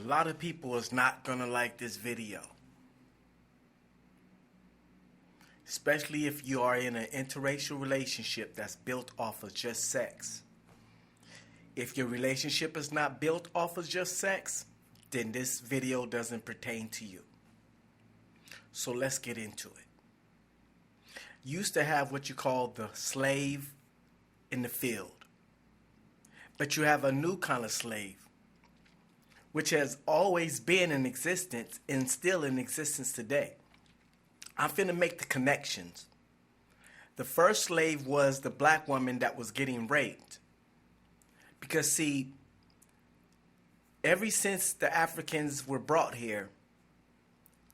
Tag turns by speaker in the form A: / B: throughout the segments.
A: lot of people is not gonna like this video. Especially if you are in an interracial relationship that's built off of just sex. If your relationship is not built off of just sex, then this video doesn't pertain to you. So let's get into it. You used to have what you call the slave in the field. But you have a new kind of slave, which has always been in existence and still in existence today. I'm finna make the connections. The first slave was the black woman that was getting raped. Because see, ever since the Africans were brought here,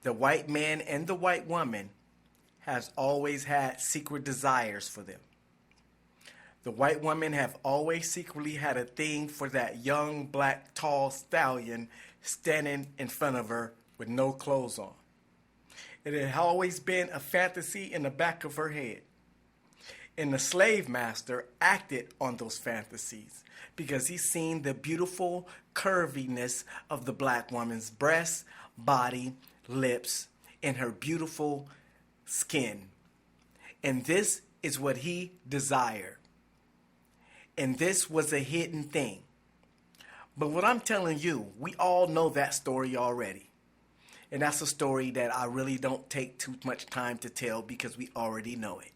A: the white man and the white woman has always had secret desires for them. The white woman have always secretly had a thing for that young black tall stallion standing in front of her with no clothes on. It had always been a fantasy in the back of her head. And the slave master acted on those fantasies because he seen the beautiful curviness of the black woman's breasts, body, lips, and her beautiful skin. And this is what he desired. And this was a hidden thing. But what I'm telling you, we all know that story already. And that's a story that I really don't take too much time to tell because we already know it.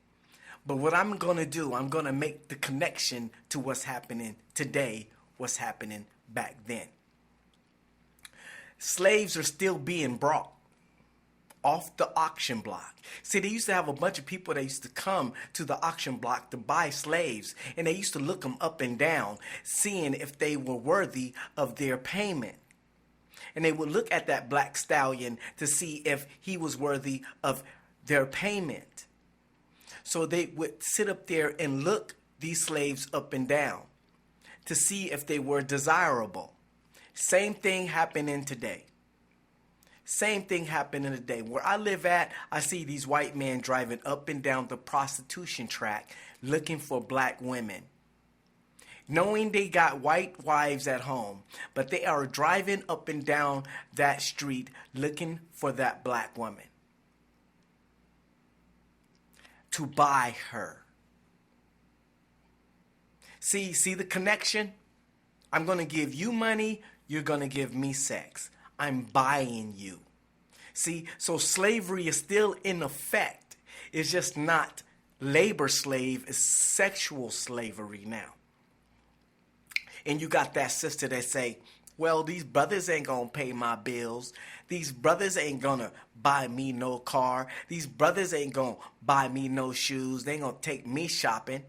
A: But what I'm going to do, I'm going to make the connection to what's happening today, what's happening back then. Slaves are still being brought off the auction block. See, they used to have a bunch of people that used to come to the auction block to buy slaves, and they used to look them up and down, seeing if they were worthy of their payment. And they would look at that black stallion to see if he was worthy of their payment. So they would sit up there and look these slaves up and down to see if they were desirable. Same thing happening today. Same thing happening today. Where I live at, I see these white men driving up and down the prostitution track looking for black women. Knowing they got white wives at home, but they are driving up and down that street looking for that black woman to buy her. See the connection? I'm going to give you money, you're going to give me sex. I'm buying you. See, so slavery is still in effect. It's just not labor slave, it's sexual slavery now. And you got that sister that say, well, these brothers ain't gonna pay my bills. These brothers ain't gonna buy me no car. These brothers ain't gonna buy me no shoes. They ain't gonna take me shopping.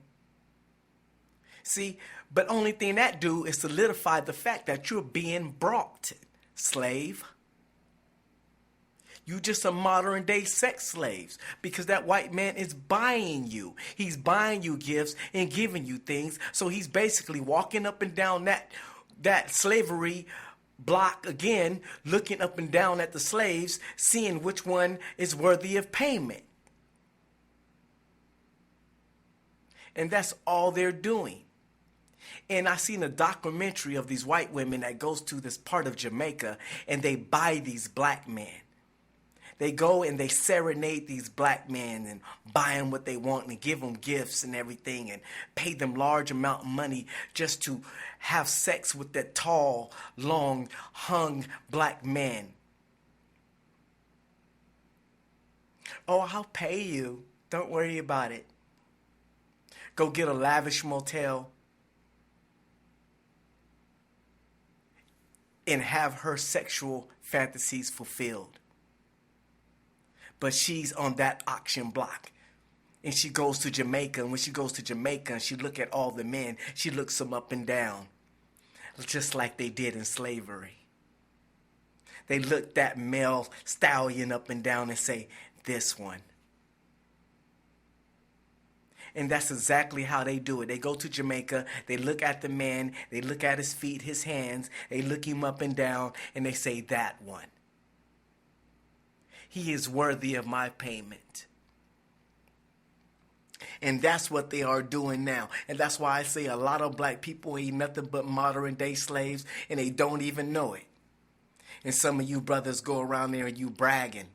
A: See, but only thing that do is solidify the fact that you're being brought, slave. You just a modern day sex slaves because that white man is buying you. He's buying you gifts and giving you things. So he's basically walking up and down that slavery block again, looking up and down at the slaves, seeing which one is worthy of payment. And that's all they're doing. And I seen a documentary of these white women that goes to this part of Jamaica and they buy these black men. They go and they serenade these black men and buy them what they want and give them gifts and everything and pay them large amount of money just to have sex with that tall, long, hung black man. Oh, I'll pay you. Don't worry about it. Go get a lavish motel and have her sexual fantasies fulfilled. But she's on that auction block. And she goes to Jamaica. And when she goes to Jamaica and she look at all the men, she looks them up and down. Just like they did in slavery. They look that male stallion up and down and say, this one. And that's exactly how they do it. They go to Jamaica, they look at the man, they look at his feet, his hands, they look him up and down, and they say, that one. He is worthy of my payment. And that's what they are doing now. And that's why I say a lot of black people ain't nothing but modern day slaves, and they don't even know it. And some of you brothers go around there and you bragging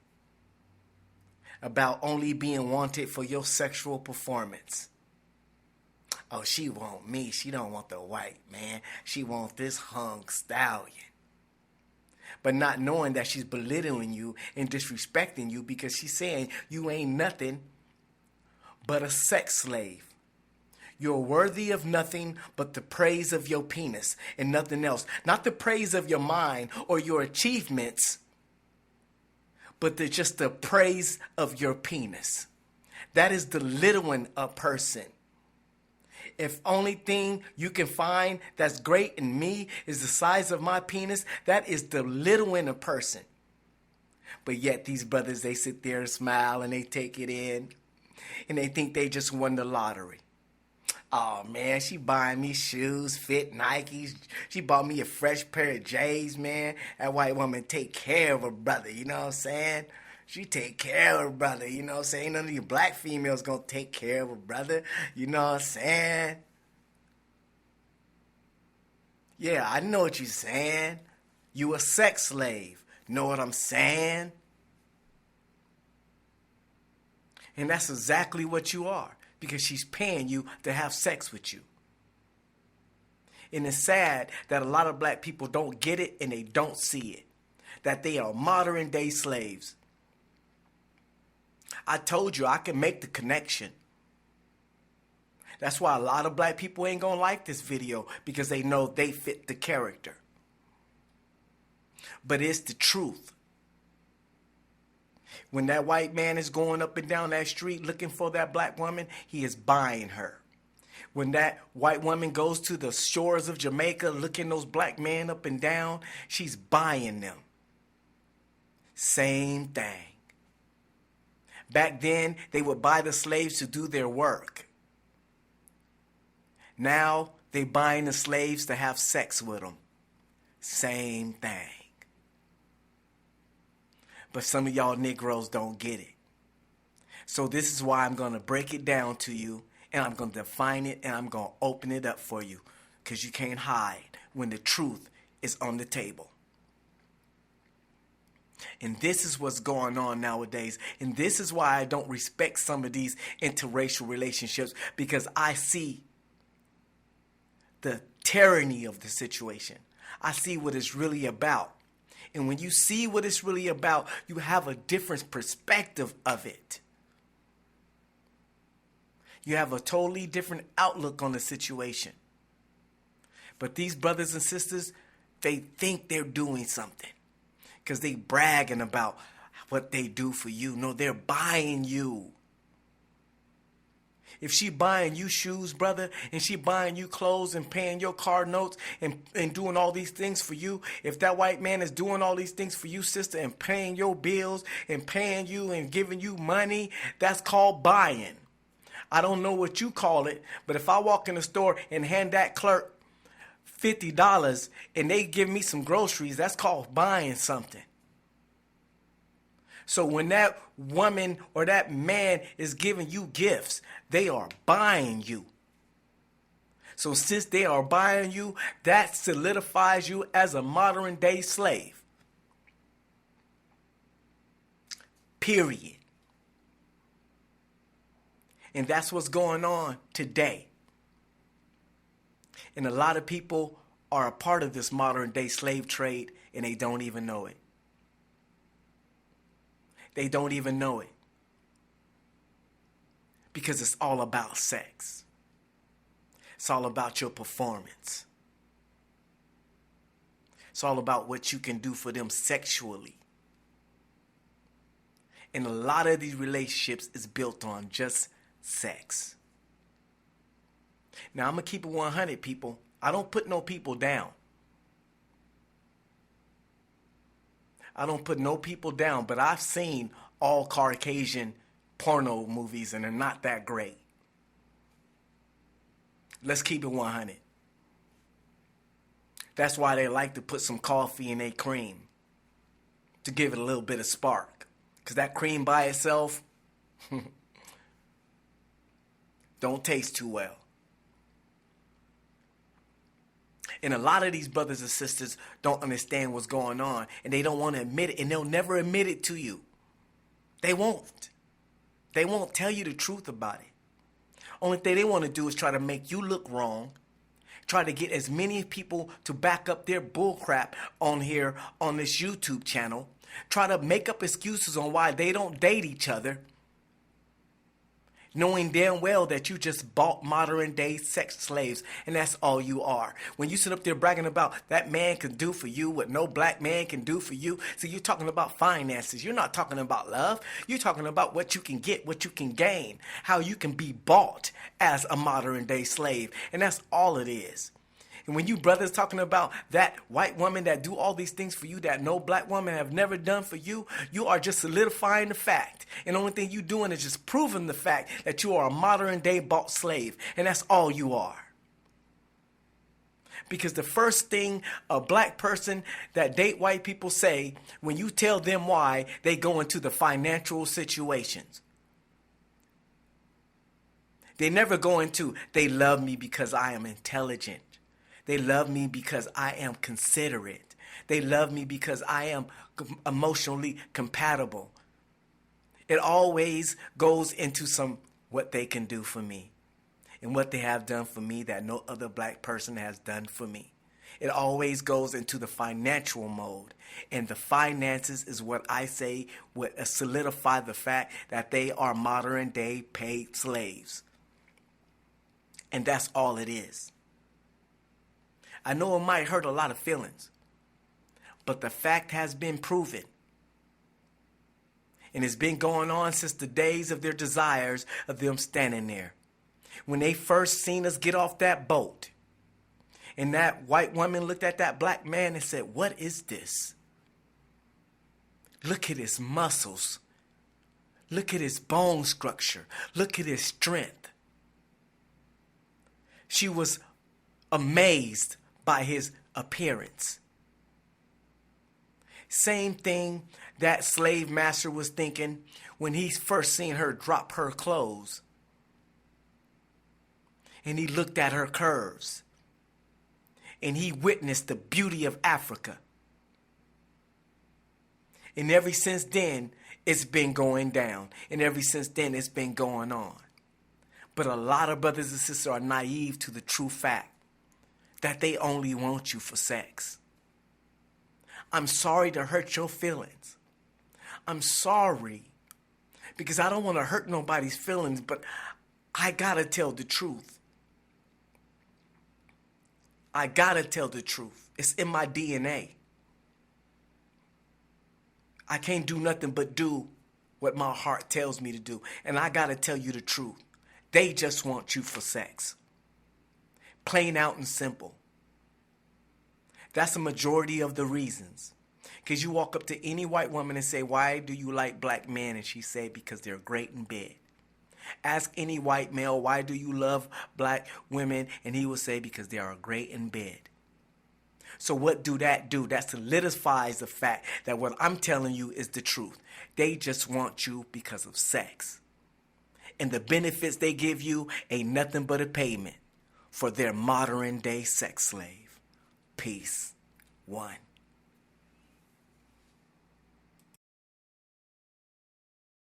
A: about only being wanted for your sexual performance. Oh, she want me. She don't want the white man. She want this hung stallion. But not knowing that she's belittling you and disrespecting you because she's saying you ain't nothing but a sex slave. You're worthy of nothing but the praise of your penis and nothing else. Not the praise of your mind or your achievements, but just the praise of your penis. That is belittling a person. If only thing you can find that's great in me is the size of my penis, that is belittling a person. But yet these brothers, they sit there and smile and they take it in and they think they just won the lottery. Oh man, she buying me shoes, fit Nikes. She bought me a fresh pair of J's, man. That white woman take care of her brother, you know what I'm saying? She take care of her brother, you know what I'm saying? None of you black females gonna take care of her brother, you know what I'm saying? Yeah, I know what you're saying. You a sex slave. Know what I'm saying? And that's exactly what you are, because she's paying you to have sex with you. And it's sad that a lot of black people don't get it and they don't see it. That they are modern day slaves. I told you I can make the connection. That's why a lot of black people ain't gonna like this video, because they know they fit the character. But it's the truth. When that white man is going up and down that street looking for that black woman, he is buying her. When that white woman goes to the shores of Jamaica looking those black men up and down, she's buying them. Same thing. Back then, they would buy the slaves to do their work. Now, they buying the slaves to have sex with them. Same thing. But some of y'all Negroes don't get it. So this is why I'm going to break it down to you, and I'm going to define it, and I'm going to open it up for you, because you can't hide when the truth is on the table. And this is what's going on nowadays. And this is why I don't respect some of these interracial relationships, because I see the tyranny of the situation. I see what it's really about. And when you see what it's really about, you have a different perspective of it. You have a totally different outlook on the situation. But these brothers and sisters, they think they're doing something, because they bragging about what they do for you. No, they're buying you. If she buying you shoes, brother, and she buying you clothes and paying your car notes and doing all these things for you, if that white man is doing all these things for you, sister, and paying your bills and paying you and giving you money, that's called buying. I don't know what you call it, but if I walk in the store and hand that clerk $50 and they give me some groceries, that's called buying something. So when that woman or that man is giving you gifts, they are buying you. So since they are buying you, that solidifies you as a modern day slave. Period. And that's what's going on today. And a lot of people are a part of this modern day slave trade, and they don't even know it. They don't even know it. Because it's all about sex. It's all about your performance. It's all about what you can do for them sexually. And a lot of these relationships is built on just sex. Now, I'm going to keep it 100, people. I don't put no people down. I don't put no people down, but I've seen all Caucasian porno movies, and they're not that great. Let's keep it 100. That's why they like to put some coffee in their cream, to give it a little bit of spark. Because that cream by itself don't taste too well. And a lot of these brothers and sisters don't understand what's going on, and they don't want to admit it, and they'll never admit it to you. They won't. They won't tell you the truth about it. Only thing they want to do is try to make you look wrong, try to get as many people to back up their bullcrap on here on this YouTube channel, try to make up excuses on why they don't date each other, knowing damn well that you just bought modern day sex slaves, and that's all you are. When you sit up there bragging about that man can do for you what no black man can do for you, so you're talking about finances. You're not talking about love. You're talking about what you can get, what you can gain, how you can be bought as a modern day slave, and that's all it is. And when you brothers talking about that white woman that do all these things for you that no black woman have never done for you, you are just solidifying the fact. And the only thing you doing is just proving the fact that you are a modern day bought slave. And that's all you are. Because the first thing a black person that date white people say when you tell them why, they go into the financial situations. They never go into, they love me because I am intelligent. They love me because I am considerate. They love me because I am emotionally compatible. It always goes into some what they can do for me and what they have done for me that no other black person has done for me. It always goes into the financial mode. And the finances is what I say would solidify the fact that they are modern day paid slaves. And that's all it is. I know it might hurt a lot of feelings, but the fact has been proven. And it's been going on since the days of their desires of them standing there. When they first seen us get off that boat, and that white woman looked at that black man and said, "What is this? Look at his muscles. Look at his bone structure. Look at his strength." She was amazed by his appearance. Same thing that slave master was thinking when he first seen her drop her clothes. And he looked at her curves. And he witnessed the beauty of Africa. And ever since then, it's been going down. And ever since then, it's been going on. But a lot of brothers and sisters are naive to the true fact that they only want you for sex. I'm sorry to hurt your feelings. I'm sorry because I don't want to hurt nobody's feelings, but I gotta tell the truth. I gotta tell the truth. It's in my DNA. I can't do nothing but do what my heart tells me to do. And I gotta tell you the truth. They just want you for sex. Plain out and simple. That's a majority of the reasons. Because you walk up to any white woman and say, "Why do you like black men?" And she say, "Because they're great in bed." Ask any white male, "Why do you love black women?" And he will say, "Because they are great in bed." So what do? That solidifies the fact that what I'm telling you is the truth. They just want you because of sex. And the benefits they give you ain't nothing but a payment for their modern day sex slave. Peace. One.